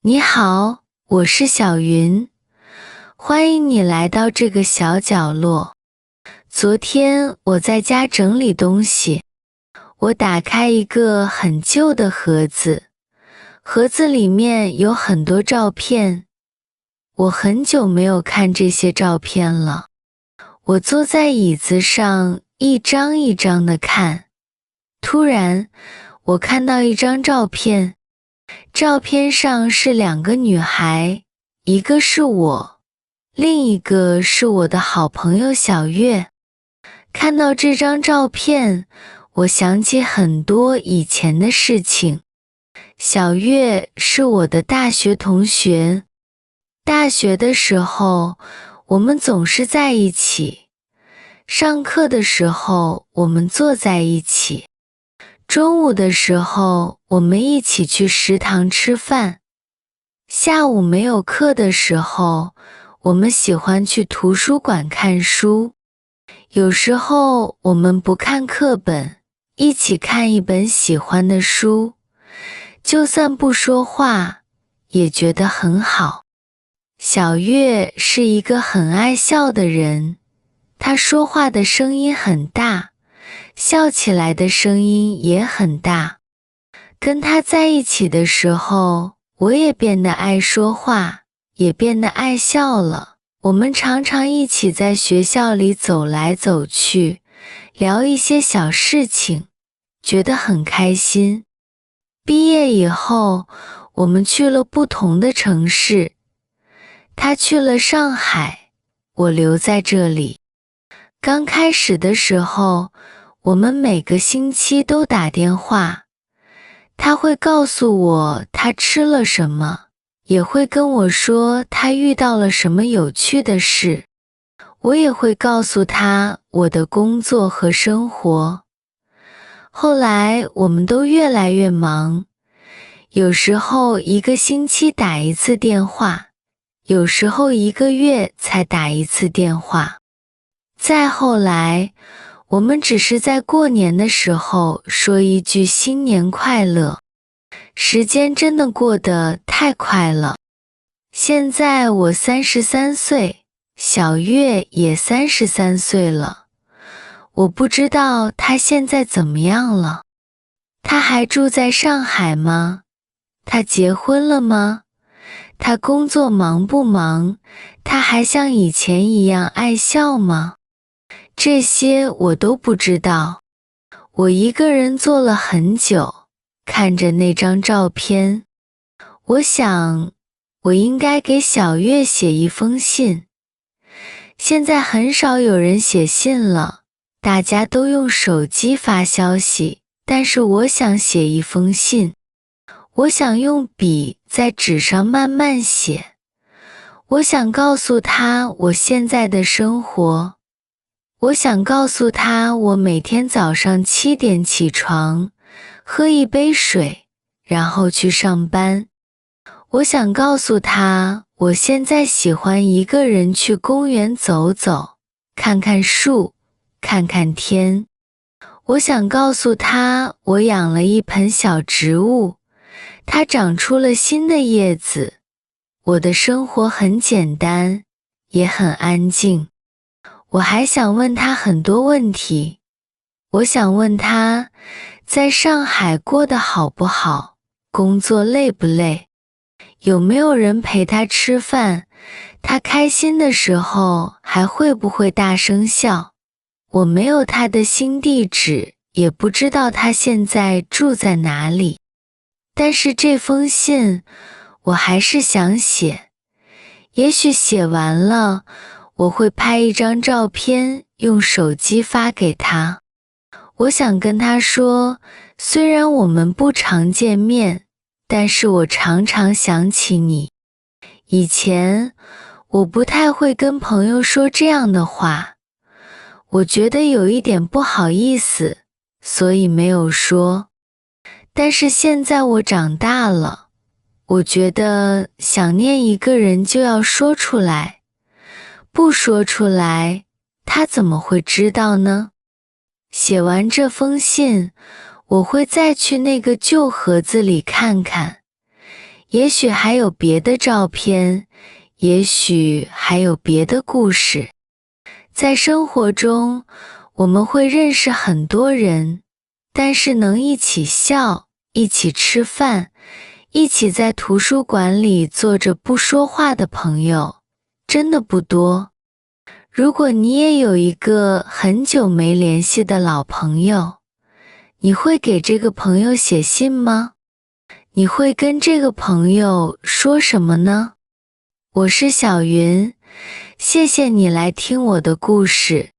你好，我是小云，欢迎你来到这个小角落。昨天我在家整理东西，我打开一个很旧的盒子，盒子里面有很多照片。我很久没有看这些照片了。我坐在椅子上，一张一张地看。突然，我看到一张照片。照片上是两个女孩，一个是我，另一个是我的好朋友小月。看到这张照片，我想起很多以前的事情。小月是我的大学同学，大学的时候，我们总是在一起。上课的时候，我们坐在一起。中午的时候，我们一起去食堂吃饭。下午没有课的时候，我们喜欢去图书馆看书。有时候我们不看课本，一起看一本喜欢的书，就算不说话，也觉得很好。小月是一个很爱笑的人，她说话的声音很大，笑起来的声音也很大。跟他在一起的时候，我也变得爱说话，也变得爱笑了。我们常常一起在学校里走来走去，聊一些小事情，觉得很开心。毕业以后，我们去了不同的城市，他去了上海，我留在这里。刚开始的时候，我们每个星期都打电话，他会告诉我他吃了什么，也会跟我说他遇到了什么有趣的事。我也会告诉他我的工作和生活。后来我们都越来越忙，有时候一个星期打一次电话，有时候一个月才打一次电话。再后来，我们只是在过年的时候说一句新年快乐。时间真的过得太快了。现在我33岁，小月也33岁了。我不知道她现在怎么样了。她还住在上海吗？她结婚了吗？她工作忙不忙？她还像以前一样爱笑吗？这些我都不知道。我一个人坐了很久，看着那张照片，我想，我应该给小月写一封信。现在很少有人写信了，大家都用手机发消息，但是我想写一封信。我想用笔在纸上慢慢写。我想告诉她我现在的生活。我想告诉她我每天早上7点起床，喝一杯水，然后去上班。我想告诉她我现在喜欢一个人去公园走走，看看树，看看天。我想告诉她我养了一盆小植物，它长出了新的叶子。我的生活很简单，也很安静。我还想问他很多问题。我想问他，在上海过得好不好，工作累不累，有没有人陪他吃饭，他开心的时候还会不会大声笑。我没有他的新地址，也不知道他现在住在哪里。但是这封信，我还是想写。也许写完了，我会拍一张照片，用手机发给他。我想跟他说，虽然我们不常见面，但是我常常想起你。以前，我不太会跟朋友说这样的话，我觉得有一点不好意思，所以没有说。但是现在我长大了，我觉得想念一个人就要说出来。不说出来，他怎么会知道呢？写完这封信，我会再去那个旧盒子里看看，也许还有别的照片，也许还有别的故事。在生活中，我们会认识很多人，但是能一起笑，一起吃饭，一起在图书馆里坐着不说话的朋友，真的不多。如果你也有一个很久没联系的老朋友，你会给这个朋友写信吗？你会跟这个朋友说什么呢？我是小云，谢谢你来听我的故事。